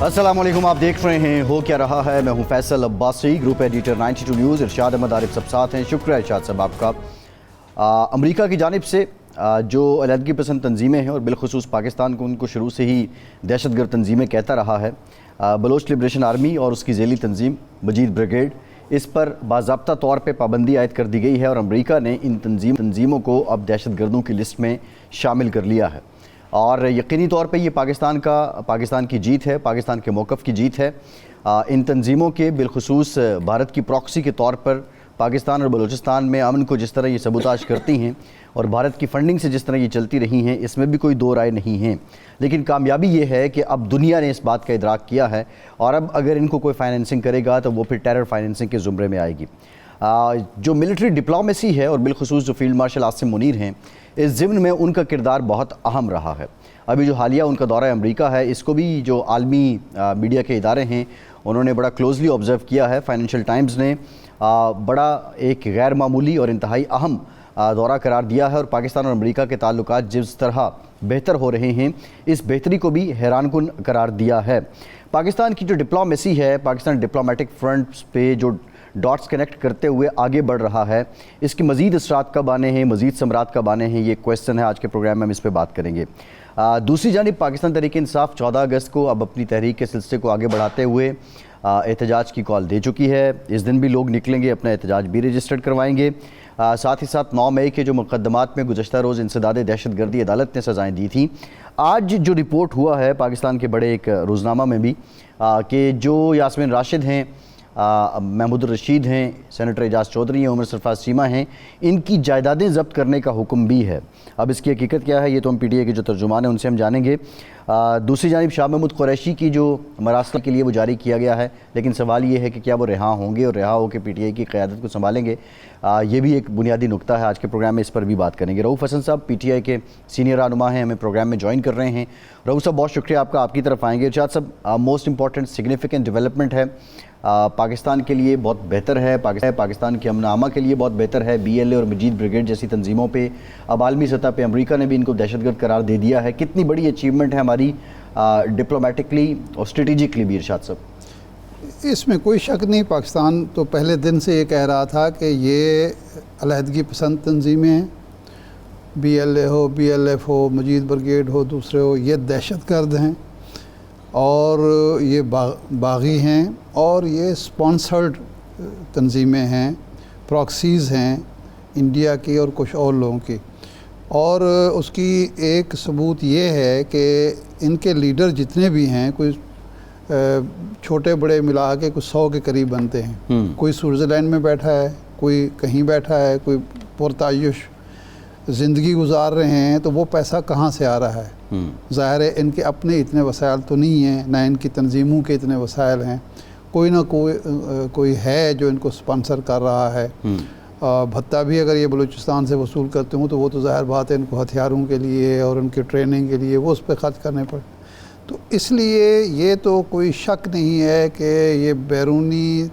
अस्सलामुअलैकुम, आप देख रहे हैं हो क्या रहा है। मैं हूं Faisal Abbasi, group editor 92 news. Irshad Ahmad Arif सब साथ हैं। शुक्र है इरशाद साहब आपका। अमेरिका की जानिब से जो अलहदगी पसंद तंजीमें हैं और बिलखुसूस पाकिस्तान को उनको शुरू से ही दहशतगर्द तंजीमें कहता रहा है। बलोच लिबरेशन आर्मी और उसकी झेली तंजीम मजीद ब्रिगेड, इस पर बाज़ाब्ता तौर पर पाबंदी आयद कर दी गई है और अमरीका ने इन तंजीमों को अब दहशतगर्दों की लिस्ट में शामिल कर लिया है। और यकीनी तौर पे ये पाकिस्तान की जीत है, पाकिस्तान के मौक़िफ़ की जीत है। इन तंजीमों के बिलखुसूस भारत की प्रॉक्सी के तौर पर पाकिस्तान और बलूचिस्तान में अमन को जिस तरह ये सबूताज करती हैं और भारत की फ़ंडिंग से जिस तरह ये चलती रही हैं, इसमें भी कोई दो राय नहीं है। लेकिन कामयाबी ये है कि अब दुनिया ने इस बात का इदराक किया है और अब अगर इनको कोई फाइनेंसिंग करेगा तो वो फिर टेरर फाइनेंसिंग के ज़ुमरे में आएगी। जो मिलिट्री डिप्लोमेसी है और बिलखुसूस जो फील्ड मार्शल आसिम मुनीर हैं, इस ज़िम्न में उनका किरदार बहुत अहम रहा है। अभी जो हालिया उनका दौरा अमरीका है, इसको भी जो आलमी मीडिया के इदारे हैं उन्होंने बड़ा क्लोजली ऑब्ज़र्व किया है। फाइनेंशियल टाइम्स ने बड़ा एक गैर मामूली और इंतहाई अहम दौरा करार दिया है और पाकिस्तान और अमरीका के ताल्लुकात जिस तरह बेहतर हो रहे हैं, इस बेहतरी को भी हैरानकुन करार दिया है। पाकिस्तान की जो डिप्लोमेसी है, पाकिस्तान डिप्लोमेटिक फ्रंट पे जो डॉट्स कनेक्ट करते हुए आगे बढ़ रहा है, इसकी मज़ीद असरात कब आने हैं, मज़ीद समरात कब आने हैं, ये क्वेश्चन है। आज के प्रोग्राम में हम इस पर बात करेंगे। दूसरी जानिब पाकिस्तान तहरीक इंसाफ 14 अगस्त को अब अपनी तहरीक के सिलसिले को आगे बढ़ाते हुए एहतजाज की कॉल दे चुकी है। इस दिन भी लोग निकलेंगे, अपना एहतजाज भी रजिस्टर्ड करवाएंगे। साथ ही साथ 9 मई के जो मुकदमात में गुज़श्ता रोज़ इंसदाद दहशतगर्दी अदालत ने सज़ाएँ दी थी, आज जो रिपोर्ट हुआ है पाकिस्तान के बड़े एक रोज़नामा में भी कि जो यास्मीन राशिद हैं, महमूद रशीद हैं, सेनेटर एजाज चौधरी हैं, उमर सरफराज चीमा हैं, इनकी जायदादें ज़ब्त करने का हुक्म भी है। अब इसकी हकीकत क्या है, ये तो हम PTI के जो तर्जुमान हैं उनसे हम जानेंगे। दूसरी जानिब शाह महमूद कुरैशी की जो मरासल के लिए वो जारी किया गया है, लेकिन सवाल ये है कि क्या वो रिहा होंगे और रिहा होकर PTI की क़यादत को संभालेंगे। ये भी एक बुनियादी नुकता है। आज के प्रोग्राम में इस पर भी बात करेंगे। रऊफ़ हसन साहब PTI के सीनियर रहनुमा हैं, हमें प्रोग्राम में ज्वाइन कर रहे हैं। रऊफ़ साहब बहुत शुक्रिया आपका, आपकी तरफ आएंगे। इरशाद साहब, मोस्ट इंपॉर्टेंट सिग्निफिकेंट डेवलपमेंट है, पाकिस्तान के लिए बहुत बेहतर है, पाकिस्तान के अमन-आमा के लिए बहुत बेहतर है। BLA और मजीद ब्रिगेड जैसी तंजीमों पे अब आलमी सतह पे अमेरिका ने भी इनको दहशतगर्द करार दे दिया है। कितनी बड़ी अचीवमेंट है हमारी डिप्लोमेटिकली और स्ट्रेटिजिकली भी इरशाद साहब? इसमें कोई शक नहीं। पाकिस्तान तो पहले दिन से ये कह रहा था कि ये अलहदगी पसंद तंजीमें हैं, BLA हो, BLF हो, मजीद ब्रिगेड हो, दूसरे हो, ये दहशतगर्द हैं और ये बागी हैं और ये स्पॉन्सर्ड तंजीमें हैं, प्रॉक्सीज़ हैं इंडिया की और कुछ और लोगों की। और उसकी एक सबूत ये है कि इनके लीडर जितने भी हैं, कोई छोटे बड़े मिला के कुछ 100 के करीब बनते हैं। कोई स्विट्ज़रलैंड में बैठा है, कोई कहीं बैठा है, कोई पुरतायुश ज़िंदगी गुजार रहे हैं। तो वो पैसा कहाँ से आ रहा है? ज़ाहिर है इनके अपने इतने वसाइल तो नहीं हैं, ना इनकी तंजीमों के इतने वसाइल हैं। कोई ना कोई है जो इनको स्पॉन्सर कर रहा है। भत्ता भी अगर ये बलूचिस्तान से वसूल करते हों तो वो तो ज़ाहिर बात है इनको हथियारों के लिए और उनकी ट्रेनिंग के लिए वो उस पर ख़र्च करने पड़े। तो इसलिए ये तो कोई शक नहीं है कि ये बैरूनी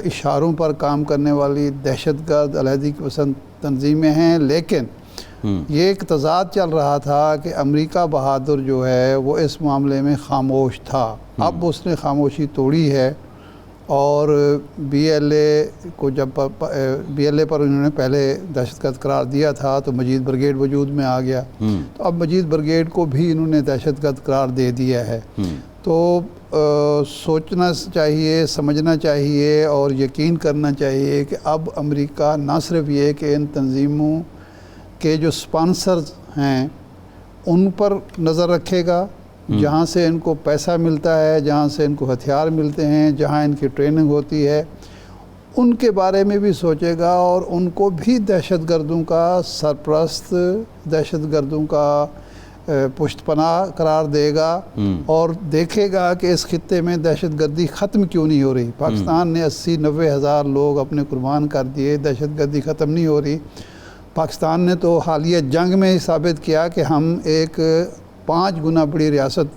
इशारों पर काम करने वाली दहशतगर्द अलहदगी पसंद तंजीमें हैं। लेकिन ये एक तज़ाद चल रहा था कि अमेरिका बहादुर जो है वो इस मामले में खामोश था। अब उसने खामोशी तोड़ी है और BLA को जब BLA पर उन्होंने पहले दहशतगर्द करार दिया था तो मजीद ब्रिगेड वजूद में आ गया। तो अब मजीद ब्रिगेड को भी इन्होंने दहशतगर्द करार दे दिया है। तो सोचना चाहिए, समझना चाहिए और यकीन करना चाहिए कि अब अमेरिका ना सिर्फ ये कि इन तंजीमों के जो स्पॉन्सर्स हैं उन पर नज़र रखेगा, जहाँ से इनको पैसा मिलता है, जहाँ से इनको हथियार मिलते हैं, जहाँ इनकी ट्रेनिंग होती है, उनके बारे में भी सोचेगा और उनको भी दहशतगर्दों का सरपरस्त, दहशतगर्दों का पुश्तपनाह करार देगा और देखेगा कि इस खित्ते में दहशतगर्दी ख़त्म क्यों नहीं हो रही। पाकिस्तान ने 80-90 हज़ार लोग अपने कुर्बान कर दिए, दहशतगर्दी ख़त्म नहीं हो रही। पाकिस्तान ने तो हालिया जंग में ही साबित किया कि हम एक 5 गुना बड़ी रियासत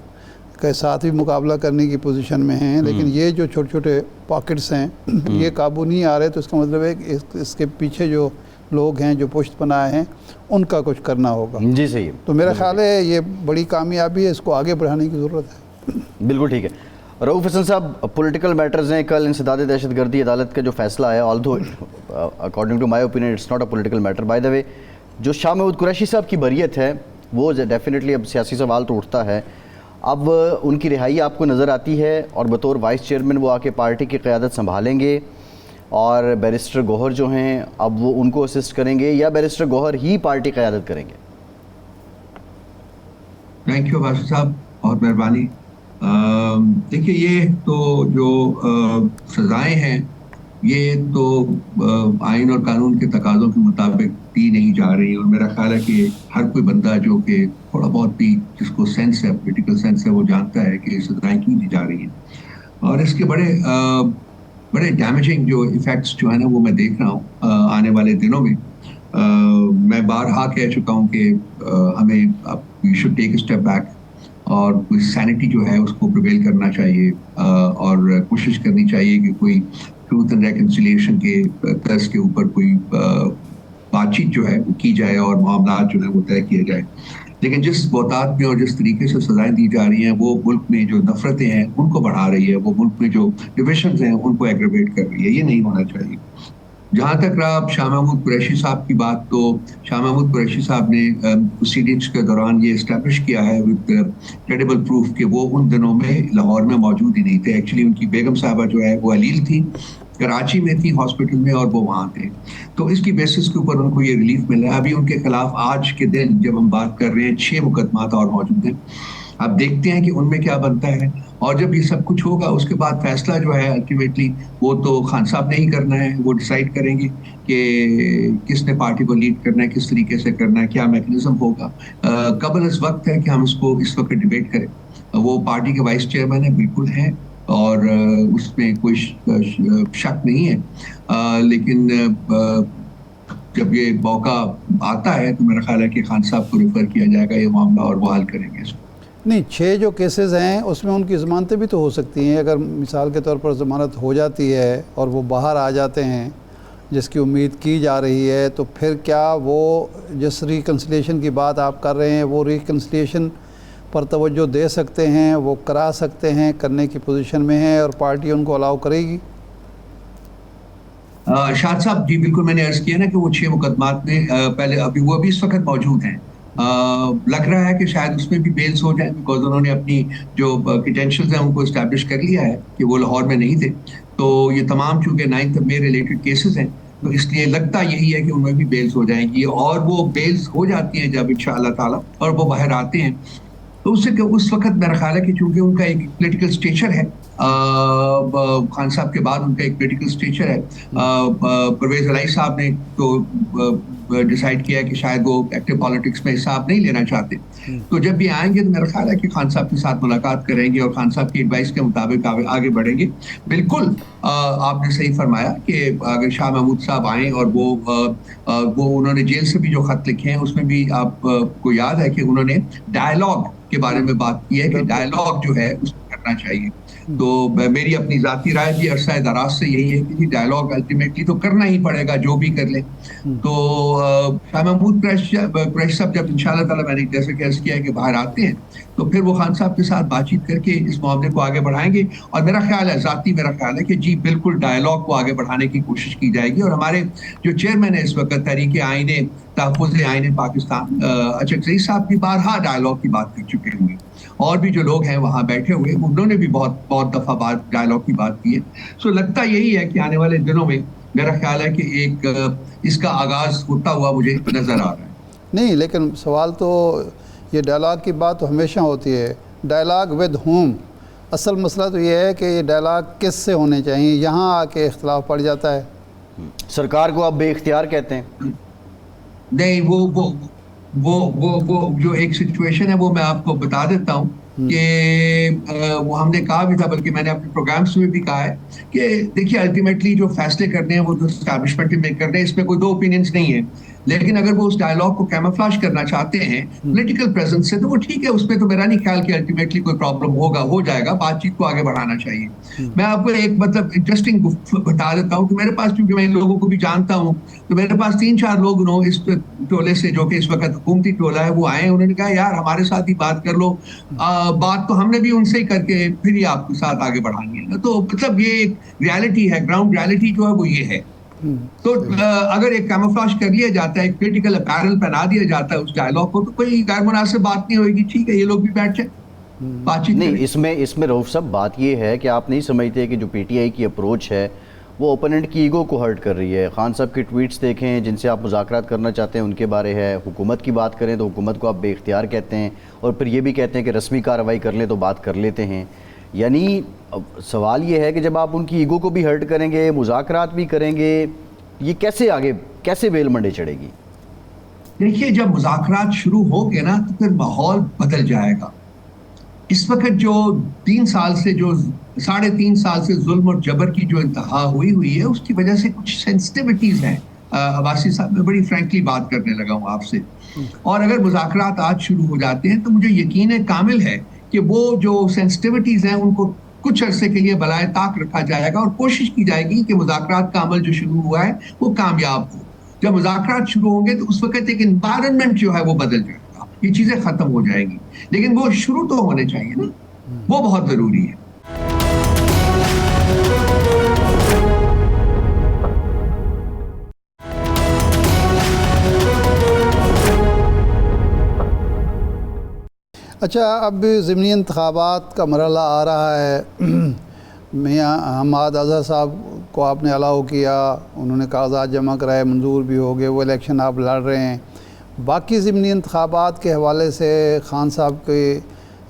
के साथ भी मुकाबला करने की पोजीशन में हैं। लेकिन ये जो छोटे छोटे पॉकेट्स हैं ये काबू नहीं आ रहे। तो इसका मतलब है कि इसके पीछे जो लोग हैं, जो पुश्त पनाह हैं, उनका कुछ करना होगा। जी सही है। तो मेरा ख्याल है ये बड़ी कामयाबी है, इसको आगे बढ़ाने की ज़रूरत है। बिल्कुल ठीक है। रऊफ हसन साहब, पॉलिटिकल मैटर्स हैं, कल इंसदाद दहशतगर्दी अदालत का जो फैसला है, although according to my opinion it's not a political matter. By the way, जो शाह महमूद कुरैशी साहब की बरियत है वो डेफिनेटली अब सियासी सवाल तो उठता है। अब उनकी रिहाई आपको नज़र आती है और बतौर वाइस चेयरमैन वो आके पार्टी की क़यादत संभालेंगे और बैरिस्टर गौहर जो हैं अब वो उनको असिस्ट करेंगे, या बैरिस्टर गौहर ही पार्टी क़यादत करेंगे? थैंक यू बादशाह साहब, बहुत मेहरबानी। देखिए, ये तो जो सजाएं हैं ये तो आइन और कानून के तकाज़ों के मुताबिक दी नहीं जा रही, और मेरा ख्याल है कि हर कोई बंदा जो कि थोड़ा बहुत भी जिसको सेंस है, पॉलिटिकल सेंस है, वो जानता है कि सजाएं क्यों दी जा रही हैं। और इसके बड़े डैमेजिंग जो इफेक्ट्स जो है ना वो मैं देख रहा हूँ आने वाले दिनों में। मैं बारहा कह चुका हूँ कि हमें अब we should take step back और कोई सैनिटी जो है उसको प्रिवेल करना चाहिए, और कोशिश करनी चाहिए कि कोई ट्रूथ एंड रेकन्सिलिएशन के तर्ज के ऊपर कोई बातचीत जो है वो की जाए और मामला जो है वो तय किए जाए। लेकिन जिस बहुतात में और जिस तरीके से सजाएं दी जा रही हैं वो मुल्क में जो नफरतें हैं उनको बढ़ा रही है, वो मुल्क में जो डिविजन्स हैं उनको एग्रेवेट कर रही है। ये नहीं होना चाहिए। जहाँ तक रहा शाह महमूद कुरैशी साहब की बात, तो शाह महमूद कुरैशी साहब ने प्रोसीडिंग्स के दौरान ये इस्टेब्लिश किया है विद क्रेडिबल प्रूफ कि वो उन दिनों में लाहौर में मौजूद ही नहीं थे। एक्चुअली उनकी बेगम साहबा जो है वो अलील थी, कराची में थी हॉस्पिटल में, और वो वहाँ थे। तो इसकी बेसिस के ऊपर उनको ये रिलीफ मिला। अभी उनके खिलाफ आज के दिन जब हम बात कर रहे हैं 6 मुकदमात और मौजूद हैं। अब देखते हैं कि उनमें क्या बनता है, और जब ये सब कुछ होगा उसके बाद फैसला जो है अल्टीमेटली वो तो खान साहब ने ही करना है। वो डिसाइड करेंगे कि किसने पार्टी को लीड करना है, किस तरीके से करना है, क्या मैकेनिज्म होगा। कबल इस वक्त है कि हम इसको इस वक्त डिबेट करें। वो पार्टी के वाइस चेयरमैन है, बिल्कुल हैं, और उसमें कोई शक नहीं है। लेकिन जब ये मौका आता है तो मेरा ख्याल है कि खान साहब को रेफर किया जाएगा ये मामला, और वो हल करेंगे इसको। नहीं, 6 जो केसेस हैं उसमें उनकी ज़मानतें भी तो हो सकती हैं। अगर मिसाल के तौर पर ज़मानत हो जाती है और वो बाहर आ जाते हैं जिसकी उम्मीद की जा रही है, तो फिर क्या वो जिस रिकन्सिलिएशन की बात आप कर रहे हैं वो रिकन्सिलिएशन पर तवज्जो दे सकते हैं, वो करा सकते हैं, करने की पोजीशन में है और पार्टी उनको अलाउ करेगी? शाद साहब जी, बिल्कुल मैंने अर्ज किया ना कि वो 6 मुकदमात में पहले अभी वो भी इस वक्त मौजूद हैं। लग रहा है कि शायद उसमें भी बेल्स हो जाए, बिकॉज उन्होंने अपनी जो क्रेडेंशियल्स हैं उनको इस्टेब्लिश कर लिया है कि वो लाहौर में नहीं थे। तो ये तमाम चूंकि 9th में रिलेटेड केसेस हैं, तो इसलिए लगता यही है कि उनमें भी बेल्स हो जाएंगी, और वो बेल्स हो जाती हैं जब इंशाअल्लाह ताला और वो बाहर आते हैं। तो उससे उस वक्त मेरा ख्याल है कि चूंकि उनका एक पॉलिटिकल स्टेचर है, खान साहब के बाद उनका एक पॉलिटिकल स्टेचर है। परवेज इलाही साहब ने तो डिसाइड किया कि शायद वो एक्टिव पॉलिटिक्स में हिस्सा नहीं लेना चाहते। तो जब भी आएंगे तो मेरा ख्याल है कि खान साहब के साथ मुलाकात करेंगे और खान साहब की एडवाइस के मुताबिक आगे बढ़ेंगे। बिल्कुल आपने सही फरमाया कि अगर शाह महमूद साहब आए और वो उन्होंने जेल से भी जो खत लिखे हैं उसमें भी आपको याद है कि उन्होंने डायलॉग के बारे में बात की है कि डायलॉग जो है उसको करना चाहिए। तो मेरी अपनी जाती राय भी अरसा दराज से यही है कि डायलॉग अल्टीमेटली तो करना ही पड़ेगा जो भी कर ले। तो शाह महमूद कुरैशी साहब जब इंशाअल्लाह ताला मैंने जैसे कैस किया है कि बाहर आते हैं तो फिर वो खान साहब के साथ बातचीत करके इस मामले को आगे बढ़ाएंगे। और मेरा ख्याल है कि जी बिल्कुल डायलॉग को आगे बढ़ाने की कोशिश की जाएगी। और हमारे जो चेयरमैन है इस वक्त तहरीक आईने तहफ़्फ़ुज़ आईने पाकिस्तान अचकज़ई साहब भी बारहा डायलॉग की बात कर चुके होंगे, और भी जो लोग हैं वहाँ बैठे हुए उन्होंने भी बहुत दफ़ा बात डायलॉग की बात की है। सो लगता यही है कि आने वाले दिनों में मेरा ख्याल है कि एक इसका आगाज़ होता हुआ मुझे नज़र आ रहा है। नहीं, लेकिन सवाल तो ये डायलॉग की बात तो हमेशा होती है, डायलॉग विद होम। असल मसला तो ये है कि ये डायलॉग किस से होने चाहिए, यहाँ आके इख्तलाफ पड़ जाता है। सरकार को आप बेइख्तियार कहते हैं? नहीं, वो जो एक सिचुएशन है वो मैं आपको बता देता हूँ कि वो हमने कहा भी था, बल्कि मैंने अपने प्रोग्राम्स में भी कहा है कि देखिए अल्टीमेटली जो फैसले करने हैं वो तो एस्टैब्लिशमेंट में करने हैं, इसमें कोई दो ओपिनियंस नहीं है। लेकिन अगर वो उस डायलॉग को कैमोफ्लेज करना चाहते हैं पॉलिटिकल प्रेजेंस से, तो वो ठीक है, उसमें तो मेरा नहीं ख्याल कि अल्टीमेटली कोई प्रॉब्लम हो जाएगा, बातचीत को आगे बढ़ाना चाहिए। मैं आपको एक मतलब इंटरेस्टिंग बता देता हूँ कि मेरे पास, क्योंकि मैं इन लोगों को भी जानता हूँ, तो मेरे पास 3-4 लोग इस टोले से, जो कि इस वक्त हुकूमती टोला है, वो आए, उन्होंने कहा यार हमारे साथ ही बात कर लो, बात तो हमने भी उनसे ही करके फिर ही आपके साथ आगे बढ़ानी है। तो मतलब ये एक रियलिटी है, ग्राउंड रियलिटी जो है वो ये है। तो अगर एक कैमोफ्लेज कर लिया जाता है, एक पॉलिटिकल अपैरल पहना दिया जाता है उस डायलॉग को, तो कोई गैर मुनासिब बात नहीं होगी। ठीक है, ये लोग भी बैठ जाए, बातचीत नहीं, करें। इसमें रऊफ साहब बात ये है कि आप नहीं समझते कि जो पीटीआई की अप्रोच है वो ओपोनेंट की ईगो को हर्ट कर रही है। खान साहब के ट्वीट्स देखें जिनसे आप मुज़ाकरात करना चाहते हैं, उनके बारे है। हुकूमत की बात करें तो हुकूमत को आप बेख्तियार कहते हैं, और फिर ये भी कहते हैं कि रस्मी कार्रवाई कर लें तो बात कर लेते हैं। यानी सवाल ये है कि जब आप उनकी ईगो को भी हर्ट करेंगे, मुज़ाकरात भी करेंगे, ये कैसे आगे, कैसे बेल मंडे चढ़ेगी? देखिए, जब मुज़ाकरात शुरू हो गए ना, तो फिर माहौल बदल जाएगा। इस वक्त जो 3 साल से, जो 3.5 साल से जुल्म और जबर की जो इंतहा हुई है, उसकी वजह से कुछ सेंसिटिविटीज हैं। अब्बासी साहब, मैं बड़ी फ्रैंकली बात करने लगा हूँ आपसे, और अगर मुज़ाकरात आज शुरू हो जाते हैं तो मुझे यकीन है, कामिल है, कि वो जो सेंसिटिविटीज हैं उनको कुछ अरसे के लिए बलाए ताक रखा जाएगा, और कोशिश की जाएगी कि मुज़ाकरात का अमल जो शुरू हुआ है वो कामयाब हो। जब मुज़ाकरात शुरू होंगे तो उस वक्त एक एनवायरनमेंट जो है वो बदल जाएगा, ये चीजें खत्म हो जाएंगी, लेकिन वो शुरू तो होने चाहिए ना, वो बहुत जरूरी है। अच्छा, अब ज़िमनी इंतखाबात का मरहला आ रहा है। मियाँ हमाद अज़हर साहब को आपने अलाउ किया, उन्होंने कागजात जमा कराए, मंजूर भी हो गए, वो इलेक्शन आप लड़ रहे हैं। बाकी ज़िमनी इंतखाबात के हवाले से खान साहब की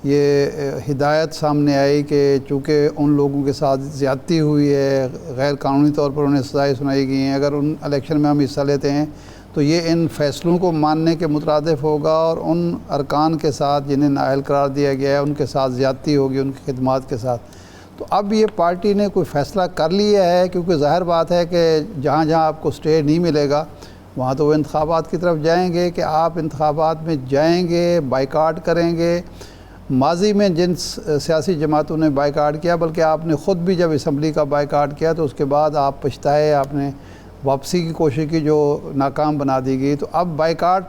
ये हिदायत सामने आई कि चूँकि उन लोगों के साथ ज़्यादती हुई है, गैर कानूनी तौर पर उन्हें सज़ाएँ सुनाई गई हैं, अगर उन इलेक्शन में हम हिस्सा लेते हैं तो ये इन फ़ैसलों को मानने के मुतरादिफ होगा, और उन अरकान के साथ जिन्हें नाअहल करार दिया गया है उनके साथ ज़्यादती होगी, उनकी खिदमात के साथ। तो अब ये पार्टी ने कोई फ़ैसला कर लिया है, क्योंकि ज़ाहिर बात है कि जहाँ जहाँ आपको स्टे नहीं मिलेगा वहाँ तो वो इंतखाबात की तरफ जाएंगे, कि आप इंतखाबात में जाएंगे, बाइकाट करेंगे। माजी में जिन सियासी जमातों ने बाइकाट किया, बल्कि आपने ख़ुद भी जब असम्बली का बाइकाट किया तो उसके बाद आप पछताए, आपने वापसी की कोशिश की जो नाकाम बना दी गई। तो अब बाइकाट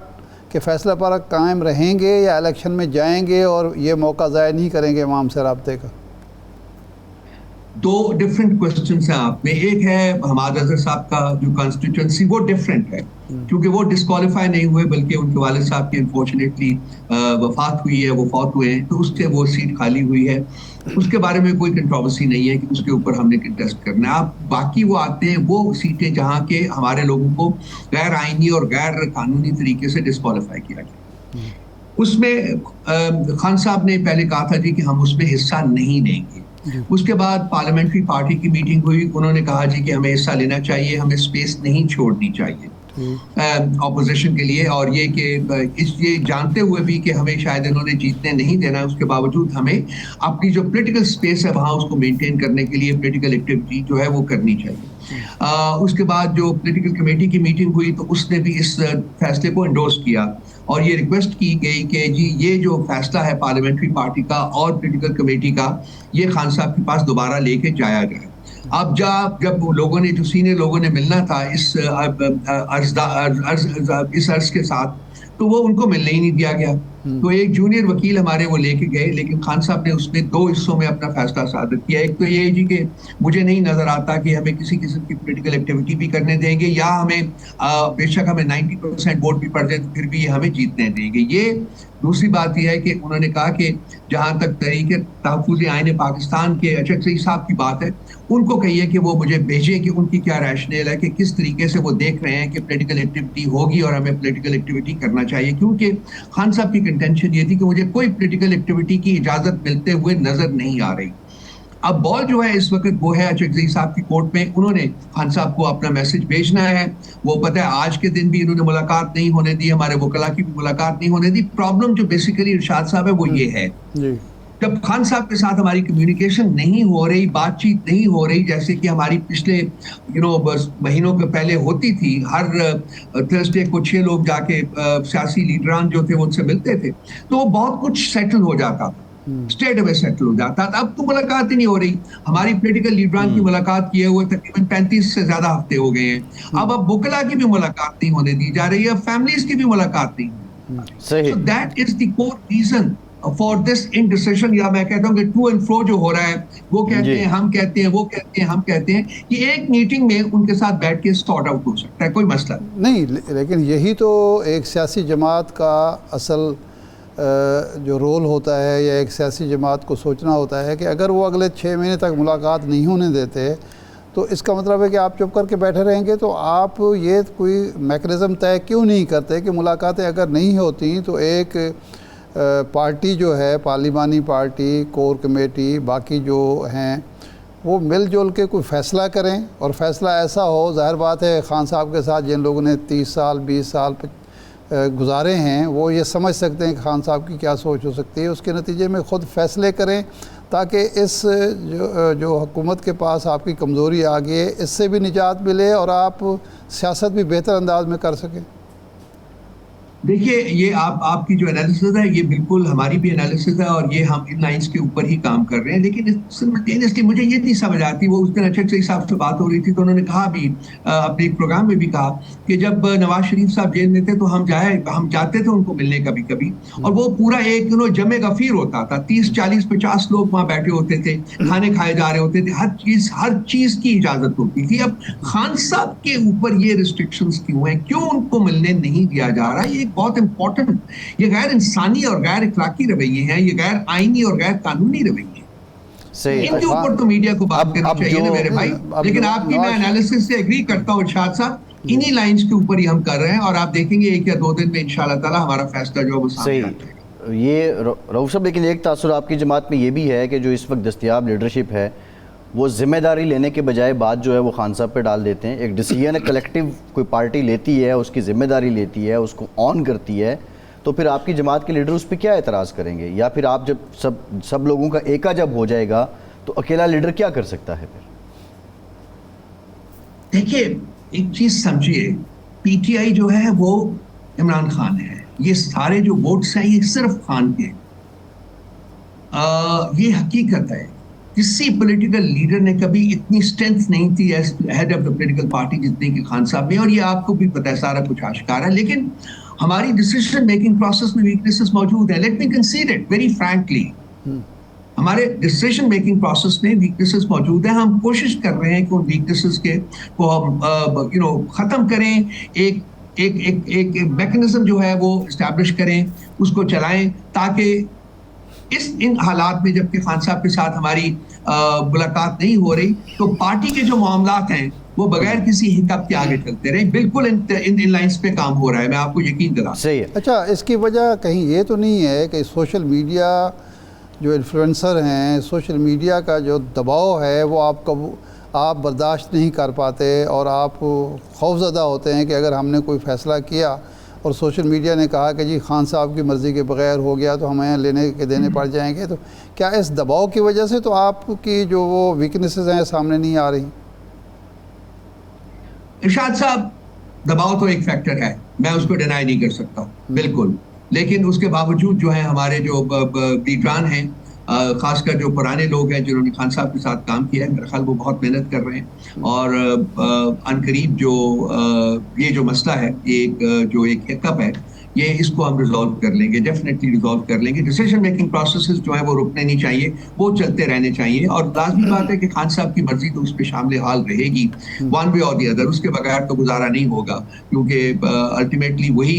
के फ़ैसले पर कायम रहेंगे या इलेक्शन में जाएंगे और ये मौका ज़ाया नहीं करेंगे अवाम से रब्ते का? दो डिफरेंट क्वेश्चंस हैं आप में। एक है हमाद अजहर साहब का जो कॉन्स्टिट्यूंसी, वो डिफरेंट है, क्योंकि वो डिस्क्वालीफाई नहीं हुए, बल्कि उनके वालिद साहब की अनफॉर्चुनेटली वफात हुई है, वो फौत हुए हैं, तो उससे वो सीट खाली हुई है। उसके बारे में कोई कंट्रोवर्सी नहीं है कि उसके ऊपर हमने कंटेस्ट करना है। आप बाकी वो आते हैं वो सीटें जहाँ के हमारे लोगों को गैर आईनी और गैर कानूनी तरीके से डिस्क्वालीफाई किया गया। उसमें खान साहब ने पहले कहा था जी कि हम उसमें हिस्सा नहीं लेंगे। उसके बाद पार्लियामेंट्री पार्टी की मीटिंग हुई, उन्होंने कहा जी कि हमें हिस्सा लेना चाहिए, हमें स्पेस नहीं छोड़नी चाहिए ऑपोजिशन के लिए, और ये कि ये जानते हुए भी कि हमें शायद इन्होंने जीतने नहीं देना, उसके बावजूद हमें अपनी जो पॉलिटिकल स्पेस है वहाँ उसको मेंटेन करने के लिए पॉलिटिकल एक्टिविटी जो है वो करनी चाहिए। उसके बाद जो पॉलिटिकल कमेटी की मीटिंग हुई तो उसने भी इस फैसले को एंडोर्स किया, और ये रिक्वेस्ट की गई कि जी ये जो फैसला है पार्लियामेंट्री पार्टी का और पॉलिटिकल कमेटी का, ये खान साहब के पास दोबारा लेके जाया जाए। अब जब लोगों ने, जो सीनियर लोगों ने मिलना था इस अर्ज के साथ, तो वो उनको मिलने ही नहीं दिया गया। तो एक जूनियर वकील हमारे वो लेके गए, लेकिन खान साहब ने उसमें 2 हिस्सों में अपना फैसला सादर किया। एक तो ये जी कि मुझे नहीं नजर आता कि हमें किसी किस्म की पॉलिटिकल एक्टिविटी भी करने देंगे, या हमें बेशक हमें 90% वोट भी पड़ जाए तो फिर भी हमें जीतने देंगे। ये दूसरी बात यह है कि उन्होंने कहा कि जहां तक तहरीक तहफ़्फ़ुज़ आईन पाकिस्तान के अचक साहब की बात है, उनको कहिए कि वो मुझे भेजें कि उनकी क्या रैशनल है, कि किस तरीके से वो देख रहे हैं कि पॉलिटिकल एक्टिविटी होगी और हमें पॉलिटिकल एक्टिविटी करना चाहिए। क्योंकि खान साहब की कंटेंशन ये थी कि मुझे कोई पॉलिटिकल एक्टिविटी की इजाज़त मिलते हुए नजर नहीं आ रही। अब बॉल जो है इस वक्त वो है अचकज़ई साहब की कोर्ट में। उन्होंने खान साहब को अपना मैसेज भेजना है। वो पता है आज के दिन भी इन्होंने मुलाकात नहीं होने दी, हमारे वकला की भी मुलाकात नहीं होने दी। प्रॉब्लम जो बेसिकली इरशाद साहब है वो ये है जब खान साहब के साथ हमारी कम्युनिकेशन नहीं हो रही, बातचीत नहीं हो रही, जैसे कि हमारी पिछले महीनों के पहले होती थी, हर थर्सडे को 6 लोग जाके सियासी लीडरान जो थे उनसे मिलते थे, तो वो बहुत कुछ सेटल हो जाता था, स्टेट में सेटल हो जाता था। अब तो मुलाकात ही नहीं हो रही। हमारी पॉलिटिकल लीडरान की मुलाकात किए हुए तकरीबन 35 से ज्यादा हफ्ते हो गए हैं। अब बुकला की भी मुलाकात नहीं होने दी जा रही है, फैमिलीज की भी मुलाकात नहीं। सही। So that is the core reason for this indecision, या मैं कहता हूँ कि टू एंड फ्रो जो हो रहा है, वो कहते हैं, हम कहते हैं, वो कहते हैं, हम कहते हैं, कि एक मीटिंग में उनके साथ बैठ के सॉर्ट आउट हो सकता है, कोई मसला नहीं। लेकिन यही तो एक सियासी जमात का असल जो रोल होता है, या एक सियासी जमात को सोचना होता है कि अगर वो अगले 6 महीने तक मुलाकात नहीं होने देते तो इसका मतलब है कि आप चुप करके बैठे रहेंगे। तो आप ये कोई मैकेनिज़्म तय क्यों नहीं करते कि मुलाकातें अगर नहीं होती तो एक पार्टी जो है, पार्लिमानी पार्टी, कोर कमेटी, बाकी जो हैं, वो मिलजुल के कोई फ़ैसला करें, और फ़ैसला ऐसा हो। ज़ाहिर बात है खान साहब के साथ जिन लोगों ने 30 साल 20 साल गुजारे हैं वो ये समझ सकते हैं कि खान साहब की क्या सोच हो सकती है। उसके नतीजे में ख़ुद फ़ैसले करें ताकि इस जो हुकूमत के पास आपकी कमज़ोरी आ गई है इससे भी निजात मिले और आप सियासत भी बेहतर अंदाज में कर सकें। देखिए, ये आपकी जो एनालिसिस है ये बिल्कुल हमारी भी एनालिसिस है, और ये हम इन लाइंस के ऊपर ही काम कर रहे हैं। लेकिन सिमल्टेनियसली मुझे ये नहीं समझ आती, वो उस दिन अक्षय सिंह साहब से बात हो रही थी तो उन्होंने कहा भी, अपने एक प्रोग्राम में भी कहा कि जब नवाज शरीफ साहब जेल में थे तो हम जाते थे उनको मिलने कभी कभी, और वो पूरा एक जमे गफीर होता था, 30 40 50 लोग वहाँ बैठे होते थे, खाने खाए जा रहे होते थे, हर चीज की इजाजत होती थी। अब खान साहब के ऊपर ये रिस्ट्रिक्शंस क्यों हैं, क्यों उनको मिलने नहीं दिया जा रहा, ये बहुत इंपॉर्टेंट, ये गैर इंसानी और गैर इखलाकी रवैये हैं, ये गैर आईनी और गैर कानूनी रवैये हैं। इनके ऊपर तो मीडिया को बात करनी चाहिए ना मेरे भाई। लेकिन आपकी मैं एनालिसिस से एग्री करता हूँ इरशाद साहब, इन्हीं लाइंस के ऊपर ही हम कर रहे हैं, और आप देखेंगे 1 या 2 दिन में इंशाल्लाह ताला हमारा फैसला जो है वो सामने आ जाएगा। ये रऊफ साहब, लेकिन एक तासुर आपकी जमात में ये भी है कि जो इस वक्त दस्तयाब लीडरशिप है वो जिम्मेदारी लेने के बजाय बात जो है वो खान साहब पे डाल देते हैं। एक डिसीजन कलेक्टिव कोई पार्टी लेती है, उसकी जिम्मेदारी लेती है, उसको ऑन करती है, तो फिर आपकी जमात के लीडर उस पर क्या एतराज़ करेंगे? या फिर आप जब सब लोगों का एका जब हो जाएगा तो अकेला लीडर क्या कर सकता है फिर? देखिए, एक चीज समझिए, पीटीआई जो है वो इमरान खान है, ये सारे जो वोट्स हैं ये सिर्फ खान के, ये हकीकत है। किसी पॉलिटिकल लीडर ने कभी इतनी स्ट्रेंथ नहीं थी as head of the political party जितनी कि खान साहब ने, और ये आपको भी पता है, सारा कुछ आश्कार है। लेकिन हमारी डिसीजन मेकिंग प्रोसेस में वीकनेसेस मौजूद है। Let me कंसीड it very frankly, हमारे डिसीजन मेकिंग प्रोसेस में वीकनेसेस मौजूद है। हम कोशिश कर रहे हैं कि उन वीकनेसेस को हम खत्म करें, एक मैकेनिज्म जो है वो इस्टेब्लिश करें, उसको चलाएं, ताकि इन हालात में जबकि खान साहब के साथ हमारी मुलाकात नहीं हो रही तो पार्टी के जो मामलात हैं वो बगैर किसी हिकअप के आगे चलते रहे। बिल्कुल इन लाइंस पे काम हो रहा है, मैं आपको यकीन दिला। सही है। अच्छा, इसकी वजह कहीं ये तो नहीं है कि सोशल मीडिया जो इन्फ्लुएंसर हैं, सोशल मीडिया का जो दबाव है वो आप बर्दाश्त नहीं कर पाते और आप खौफज़दा होते हैं कि अगर हमने कोई फ़ैसला किया और सोशल मीडिया ने कहा कि जी खान साहब की मर्ज़ी के बगैर हो गया तो हमें लेने के देने पड़ जाएंगे, तो क्या इस दबाव की वजह से तो आपकी जो वो वीकनेसेस हैं सामने नहीं आ रही? इरशाद साहब, दबाव तो एक फैक्टर है, मैं उसको डिनाई नहीं कर सकता, बिल्कुल। लेकिन उसके बावजूद जो है हमारे जो लीडरान हैं, खासकर जो पुराने लोग हैं जिन्होंने खान साहब के साथ काम किया है, मेरा ख्याल वो बहुत मेहनत कर रहे हैं। और अनकरीब जो ये जो मसला है, जो एक हिकअप है, ये इसको हम रिजॉल्व कर लेंगे, डेफिनेटली रिजॉल्व कर लेंगे। डिसीजन मेकिंग प्रोसेसेस जो है वो रुकने नहीं चाहिए, वो चलते रहने चाहिए। और लाजमी बात है कि खान साहब की मर्जी तो उस पर शामिल हाल रहेगी, वन वे और दी अदर, उसके बगैर तो गुजारा नहीं होगा, क्योंकि अल्टीमेटली वही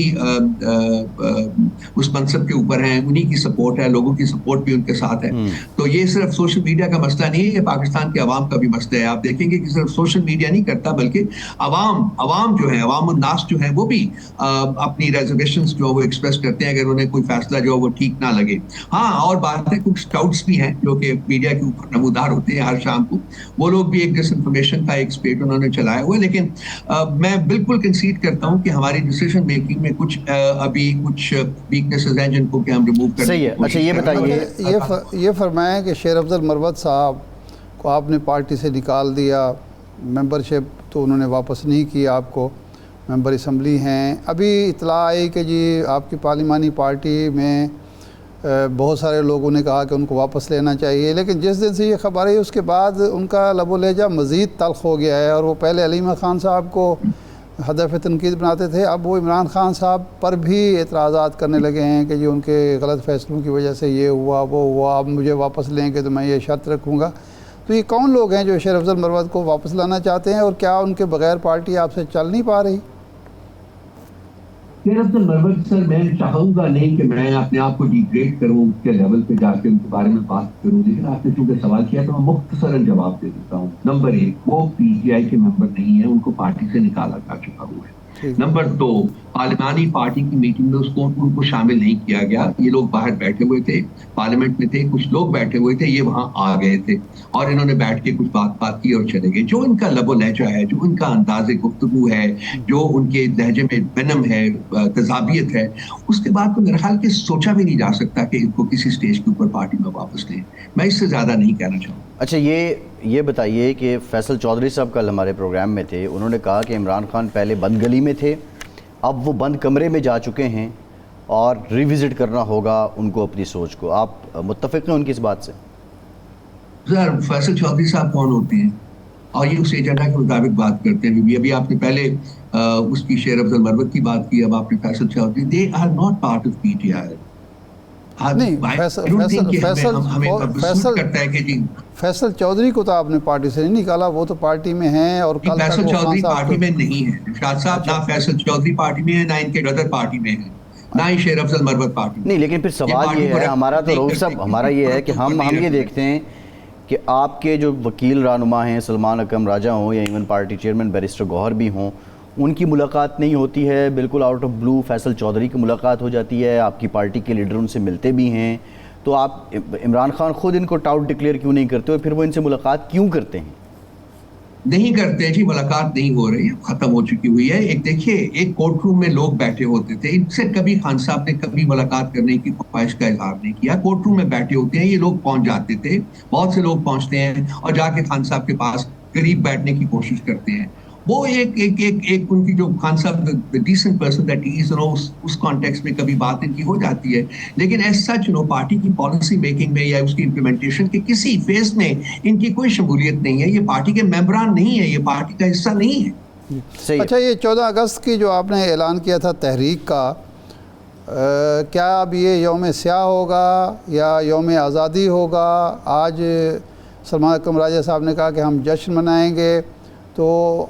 उस मनसब के ऊपर हैं, उन्हीं की सपोर्ट है, लोगों की सपोर्ट भी उनके साथ है। तो ये सिर्फ सोशल मीडिया का मसला नहीं है, ये पाकिस्तान के अवाम का भी मसला है। आप देखेंगे कि सिर्फ सोशल मीडिया नहीं करता, बल्कि अवाम जो है, अवाम उन्नास जो है, वो भी अपनी रिजर्वेशन फ्रस्ट्रेशंस जो वो एक्सप्रेस करते हैं अगर उन्हें कोई फैसला जो वो ठीक ना लगे। हाँ, और बात है कुछ स्काउट्स भी हैं जो कि मीडिया के ऊपर नमूदार होते हैं हर शाम को, वो लोग भी एक डिसइंफॉर्मेशन का एक स्पेट उन्होंने चलाया हुआ है। लेकिन मैं बिल्कुल कंसीड करता हूँ कि हमारी डिसीजन मेकिंग में कुछ अभी कुछ वीकनेसेस हैं जिनको कि हम रिमूव करने सही है। अच्छा ये बताइए, ये फरमाएं कि शेर अफजल मरवत साहब को आपने पार्टी से निकाल दिया, मेंबरशिप तो उन्होंने वापस नहीं की, आपको मेंबर असम्बली हैं। अभी इतला आई कि जी आपकी पार्लिमानी पार्टी में बहुत सारे लोगों ने कहा कि उनको वापस लेना चाहिए, लेकिन जिस दिन से ये खबर आई उसके बाद उनका लबो लहजा मज़ीद तल्ख़ हो गया है। और वो पहले अलीमा ख़ान साहब को हदफ तनकीद बनाते थे, अब वो इमरान ख़ान साहब पर भी एतराज़ात करने लगे हैं कि जी उनके गलत फ़ैसलों की वजह से ये हुआ वो हुआ, अब मुझे वापस लेंगे तो मैं ये शर्त रखूँगा। तो ये कौन लोग हैं जो शेर अफजल मरवत को वापस लाना चाहते हैं, और क्या उनके बगैर पार्टी आपसे चल नहीं पा रही? शेर अफजल मरवत सर, मैं चाहूंगा नहीं कि मैं अपने आप को डिग्रेड करूं उनके लेवल पे जाके उनके बारे में बात करूं, लेकिन आपने चूंकि सवाल किया तो मैं मुख्तसरन जवाब दे देता हूं। नंबर 1, वो पीटीआई के मेंबर नहीं है, उनको पार्टी से निकाला जा चुका हुआ है। नंबर 2, पार्लिमानी पार्टी की मीटिंग में उनको शामिल नहीं किया गया। ये लोग बाहर बैठे हुए थे, पार्लियामेंट में थे, कुछ लोग बैठे हुए थे, ये वहां आ गए थे और इन्होंने बैठ के कुछ बात की और चले गए। जो इनका लबो लहजा है, जो इनका अंदाज़े गुफ्तगू है, जो उनके लहजे में बनम है, तजाबियत है, उसके बाद तो मेरे ख्याल के सोचा भी नहीं जा सकता कि इनको किसी स्टेज के ऊपर पार्टी में वापस लें। मैं इससे ज़्यादा नहीं कहना चाहूँगा। अच्छा ये बताइए कि फैसल चौधरी साहब कल हमारे प्रोग्राम में थे, उन्होंने कहा कि इमरान खान पहले बंद गली में थे, अब वो बंद कमरे में जा चुके हैं और रिविज़िट करना होगा उनको अपनी सोच को। आप मुत्तफ़िक़ हैं उनकी इस बात से? सर, फैसल चौधरी साहब कौन होते हैं और ये उस एजेंडा के मुताबिक बात करते हैं? अभी आपने पहले उसकी शेर अफजल मरवत की बात की, अब आपने Faisal Chaudhry. They are not part of PTI. Faisal Chaudhry को तो आपने पार्टी से नहीं निकाला, वो तो पार्टी में हैं। और कल फैसल चौधरी पार्टी में नहीं है शाद साहब, ना फैसल चौधरी पार्टी में है, ना इनके ब्रदर पार्टी में है, ना ही शेर अफजल मरवत पार्टी में। नहीं, लेकिन फिर सवाल ये है हमारा, तो रऊफ साहब हमारा ये है कि हम ये देखते हैं कि आपके जो वकील रहनुमा हैं सलमान अकरम राजा हों या even party chairman barrister Gohar भी हों, उनकी मुलाकात नहीं होती है, बिल्कुल out of blue Faisal Chaudhry की मुलाकात हो जाती है, आपकी पार्टी के लीडर उनसे मिलते भी हैं। तो आप इमरान खान खुद इनको टाउट डिक्लेयर क्यों नहीं करते, और फिर वो इनसे मुलाकात क्यों करते हैं? नहीं करते जी, मुलाकात नहीं हो रही है, खत्म हो चुकी हुई है। एक देखिए, एक कोर्ट रूम में लोग बैठे होते थे, इनसे कभी खान साहब ने कभी मुलाकात करने की ख्वाहिश का इजहार नहीं किया। कोर्ट रूम में बैठे होते हैं, ये लोग पहुंच जाते थे, बहुत से लोग पहुंचते हैं और जाके खान साहब के पास करीब बैठने की कोशिश करते हैं। वो एक उनकी जो Khan sahab the decent person that he is, उस कॉन्टेक्स्ट में कभी बात इनकी हो जाती है, लेकिन एज सच पार्टी की पॉलिसी मेकिंग में या उसकी इम्प्लीमेंटेशन के किसी फेज में इनकी कोई शमूलियत नहीं है। ये पार्टी के मेंबरान नहीं है, ये पार्टी का हिस्सा नहीं है। अच्छा, ये 14 अगस्त की जो आपने ऐलान किया था तहरीक का, क्या अब ये यौम स्याह होगा या यौम आज़ादी होगा? आज सलमान अकरम राजा साहब ने कहा कि हम जश्न मनाएंगे, तो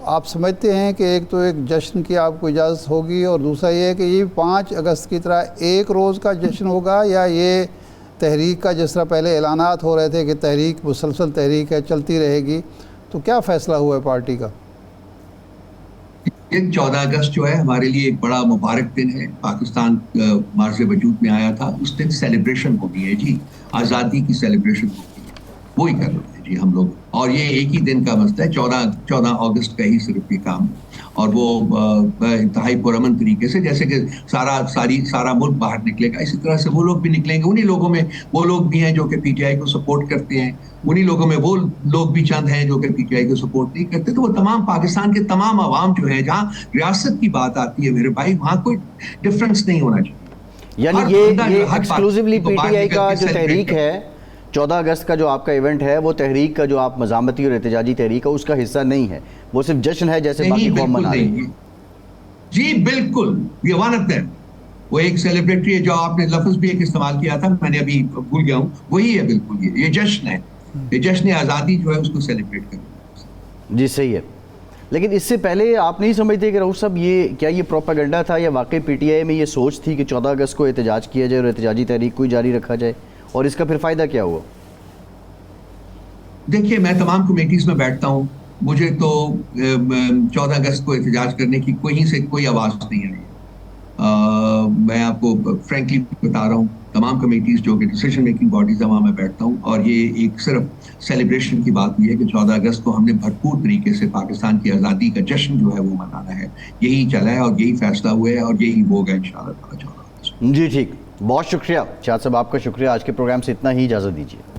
आप समझते हैं कि एक तो एक जश्न की आपको इजाज़त होगी, और दूसरा ये है कि ये 5 अगस्त की तरह एक रोज़ का जश्न होगा, या ये तहरीक का जिस तरह पहले ऐलानात हो रहे थे कि तहरीक मुसलसल तहरीक है, चलती रहेगी, तो क्या फ़ैसला हुआ है पार्टी का? 14 अगस्त जो है हमारे लिए एक बड़ा मुबारक दिन है। पाकिस्तान मार्ज़ वजूद में आया था, उस दिन सेलिब्रेशन होनी है जी, आज़ादी की सेलिब्रेशन होनी है, वो ही कर रहे हैं जी हम लोग। और ये एक ही दिन का मसला है, 14 अगस्त का ही सिर्फ ये काम, और वो इंतहाई पुरअमन तरीके से, जैसे कि सारा मुल्क बाहर निकलेगा, इसी तरह से वो लोग भी निकलेंगे। उन्हीं लोगों में वो लोग भी हैं जो कि पीटीआई को सपोर्ट करते हैं, उन्हीं लोगों में वो लोग भी चंद हैं जो कि पीटीआई को सपोर्ट नहीं करते। तो वो तमाम पाकिस्तान के तमाम अवाम जो है, जहाँ रियासत की बात आती है मेरे भाई, वहाँ कोई डिफरेंस नहीं होना चाहिए। यानी ये एक्सक्लूसिवली पीटीआई का जो तहरीक है, 14 अगस्त का जो आपका इवेंट है, वो तहरीक का जो आप मज़ामती और एहतजाजी तहरीक है उसका हिस्सा नहीं है, वो सिर्फ जश्न है जैसे बाकी कौम मना रही है। जी बिल्कुल, ये वानत है, वो एक सेलिब्रेटरी है, जो आपने लफ्ज़ भी एक इस्तेमाल किया था, मैंने अभी भूल गया हूँ, वही है बिल्कुल। ये जश्न है, ये जश्न आज़ादी जो है उसको सेलिब्रेट करना। जी सही है, लेकिन इससे पहले आप नहीं समझते कि रऊफ साहब ये प्रोपेगेंडा था या वाकई पीटीआई में ये सोच थी कि 14 अगस्त को एहतजाज किया जाए और एहतजाजी तहरीक को ही जारी रखा जाए, और इसका फिर फ़ायदा क्या हुआ? देखिए, मैं तमाम कमेटीज़ में बैठता हूँ, मुझे तो 14 अगस्त को एहतजाज करने की कोई आवाज़ नहीं आई। मैं आपको फ्रैंकली बता रहा हूँ, तमाम कमेटीज जो कि डिसीजन मेकिंग बॉडीज है वहाँ मैं बैठता हूँ, और ये एक सिर्फ सेलिब्रेशन की बात नहीं है कि 14 अगस्त को हमने भरपूर तरीके से पाकिस्तान की आज़ादी का जश्न जो है वो मनाना है। यही चला है और यही फैसला हुआ है और यही होगा इंशाअल्लाह 14 अगस्त। जी ठीक, बहुत शुक्रिया शाद साहब, आपका शुक्रिया। आज के प्रोग्राम से इतना ही, इजाज़त दीजिए।